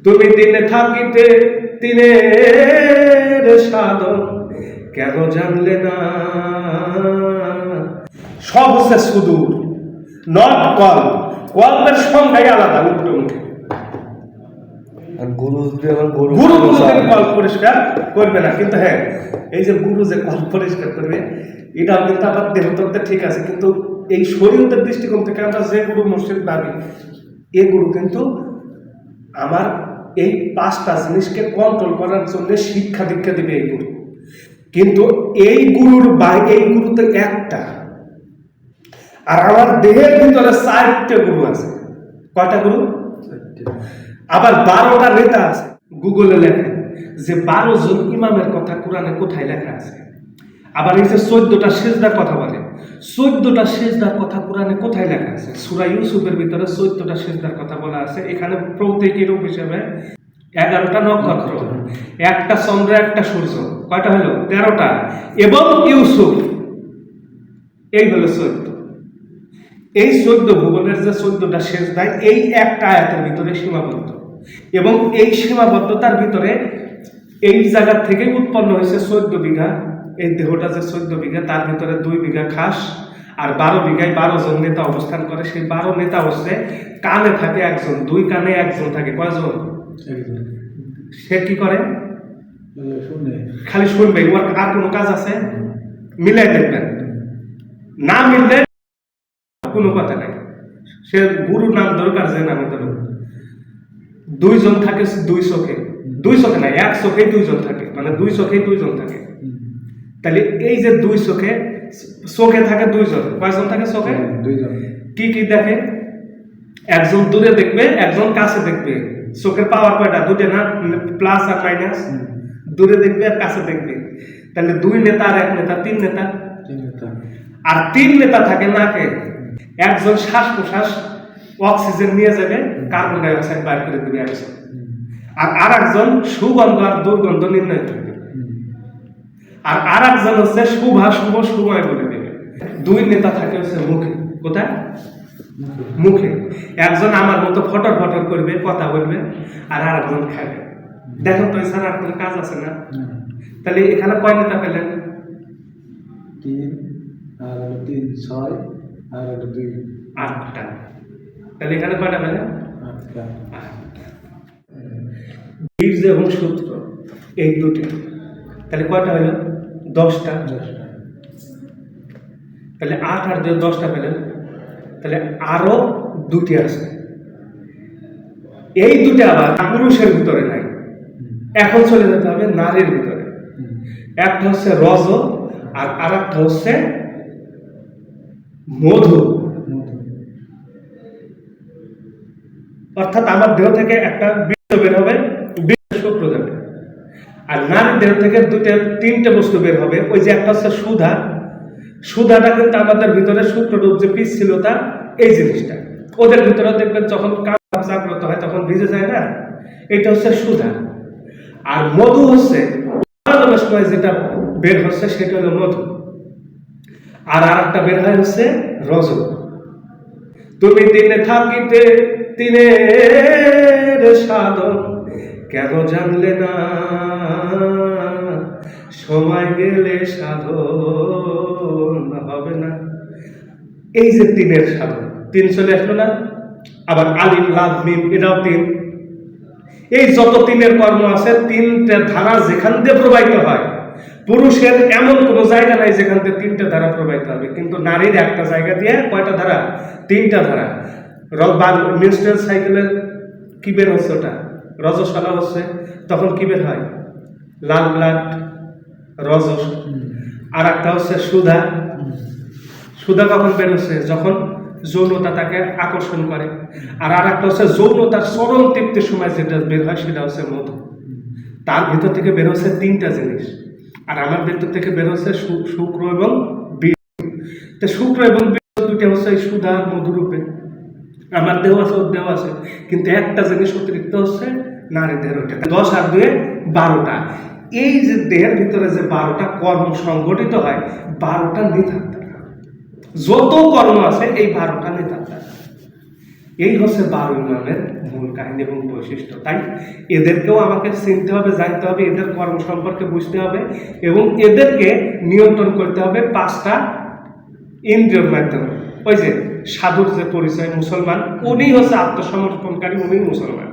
তুমি দিনে থাকিতে দিনের সাধন কেন জানলে না? সব হচ্ছে সুদূর, নট কল। কল্পের সংখ্যাই আলাদা উল্টো মুখে। গুরু কোনোদিন কল পরিষ্কার করবে না, কিন্তু হ্যাঁ, এই যে গুরু যে কল পরিষ্কার করবে এটাও কিন্তু আবার দেহতত্ত্বে ঠিক আছে, কিন্তু এই শরীয়তের দৃষ্টিকোণ থেকে আমরা যে গুরু মসজিদ ভাবি, এ গুরু কিন্তু আমার এই 5টা জিনিসকে কন্ট্রোল করার জন্য শিক্ষা দীক্ষা দিবে এই গুরু। কিন্তু এই গুরুর বাইরে এই গুরু তো একটা, আর আমার দেহের ভিতরে 4টে গুরু আছে। কয়টা গুরু? আবার 12টা নেতা আছে। গুগলে লেখে যে 12 জন ইমামের কথা কোরআনে কোথায় লেখা আছে। আবার এই যে 14টা সিজদার কথা বলে, 14টা সিজদার কথা কোরআনে কোথায় লেখা আছে? সূরা ইউসুফের ভিতরে 14টা সিজদার কথা বলা আছে। এখানে প্রত্যেকের রূপ হিসেবে 11টা নক্ষত্র, একটা চন্দ্র, একটা সূর্য, কয়টা হলো? 13টা, এবং ইউসুফ, এই হলো 14। এই 14 ভুবনের যে 14টা সিজদায় এই একটা আয়াতের ভিতরে সীমাবদ্ধ, এবং এই সীমাবদ্ধতার ভিতরে এই জায়গা থেকে উৎপন্ন হয়েছে 14 বিঘা। এই দেহটা যে 14 বিঘা, তার ভিতরে 2 বিঘা খাস, আর 12 বিঘায় 12 জন নেতা অবস্থান করে। সেই 12 নেতা হচ্ছে কানে থাকে একজন, 2 কানে একজন থাকে। কয়জন? সে কি করে? খালি শুনবে, ওর আর কোনো কাজ আছে? মিলাই দেখবেন, না মিললে কোনো কথা নাই। সে গুরু নাম দরকার, যে নামে ধরুন। 2 জন থাকে 2 চোখে, 2 চোখে নাই, 1 চোখেই 2 জন থাকে, মানে 2 চোখেই 2 জন থাকে। তাহলে এই যে 2 চোখে, চোখে থাকে 2 জন, কয়জন থাকে চোখে? 2 জন। কি কি দেখে? একজন দূরে দেখবে, একজন কাছে দেখবে। চোখের পাওয়ার কয়টা? 2টে না, প্লাস আর মাইনাস। দূরে দেখবে আর কাছে দেখবে। তাহলে 2 নেতা আর 1 নেতা, 3 নেতা। আর 3 নেতা থাকে নাকে। একজন শ্বাস প্রশ্বাস অক্সিজেন নিয়ে যাবে, কার্বন ডাই অক্সাইড বাইর করে দেবে একজন, আর একজন সুগন্ধ আর দুর্গন্ধ নির্ণয় করবে, আর একজন হচ্ছে শুভ সময় বলে দেবে। 2 নেতা থাকে হচ্ছে মুখে। কোথায়? মুখে। একজন আমার মতো ফটর ফটর করবে, কথা বলবে, আর একজন খাবে। দেখো তো, এছাড়া আর কোনো কাজ আছে না? তাহলে এখানে কয় নেতা পেলেন? 3 আর 3 6 আর 2 8টা। তাহলে এখানে কয়টা পেলেন? 8টা। বীর্য এবং সূত্র, এই 2টে। তাহলে কয়টা হলো? 10টা। তাহলে 8 আর 2 10টা পেলেন। তাহলে আরো 2টি আছে। এই 2টে আবার পুরুষের ভিতরে নাই। এখন চলে যেতে হবে নারীর ভিতরে। একটা হচ্ছে রজ, আর আরেকটা হচ্ছে মধু। অর্থাৎ আমার দেহ থেকে একটা বীর্য বের হবে, বীর্য শুক্র যাবে। আর নারীর দেহ থেকে 3টে বস্তু বের হবে। ওই যে একটা হচ্ছে সুধা, সুধাটা কিন্তু আমাদের ভিতরে শুক্ররূপ যে পিস ছিল তা, এই জিনিসটা ওদের ভিতরে দেখবেন যখন কাম জাগ্রত হয় তখন ভিজে যায় না, এটা হচ্ছে সুধা। আর মধু হচ্ছে সময় যেটা বের হচ্ছে সেটা হলো মধু। আর একটা বের হয় হচ্ছে রজ। তুমি দিনে থাকিতে দিনের সাধন কেন জানলে না? সময় গেলে সাধন হবে না। এই যে 3-এর সাধন, 3 চলে আসলো না? আবার আলিফ লাম মিম, এটাও 3। এই যত 3-এর কর্ম আছে, 3টে ধারা যেখান দিয়ে প্রবাহিত হয়। পুরুষের এমন কোনো জায়গা নাই যেখান থেকে 3টে ধারা প্রবাহিত হবে, কিন্তু নারীর একটা জায়গা দিয়ে কয়টা ধারা? 3টা ধারা। মিনস্ট্রুয়াল সাইকেলের কি বের হচ্ছে? ওটা রজস্বলা হচ্ছে, তখন কি বের হয়? লাল ব্লাড, রজস। আর একটা হচ্ছে সুধা। সুধা কখন বের হচ্ছে? যখন যৌনতা তাকে আকর্ষণ করে। আর একটা হচ্ছে যৌনতার চরম তৃপ্তির সময় যেটা বের হয় সেটা হচ্ছে মধু। তার ভিতর থেকে বের হচ্ছে 3টা জিনিস, আর আমার ভিতর থেকে বের হচ্ছে শুক্র এবং বীর্য। তো শুক্র এবং বীর্য 2টা হচ্ছে এই সুধা আর মধু রূপে। আমার দেহ আছে, ওর দেহ আছে, কিন্তু একটা জিনিস অতিরিক্ত হচ্ছে নারীদের। ওটা 10 আর 2 12টা। এই যে দেহের ভিতরে যে 12টা কর্ম সংগঠিত হয়, 12টা নেতা, যত কর্ম আছে এই 12টা নেতা। এই হচ্ছে 12 ইমামের মূল কাহিনী এবং বৈশিষ্ট্য। তাই এদেরকেও আমাকে চিনতে হবে, জানতে হবে, এদের কর্ম সম্পর্কে বুঝতে হবে এবং এদেরকে নিয়ন্ত্রণ করতে হবে 5টা ইন্দ্রিয়র মাধ্যমে। ওই যে সাধুর যে পরিচয় মুসলমান, উনি হচ্ছে আত্মসমর্পণকারী, উনি মুসলমান।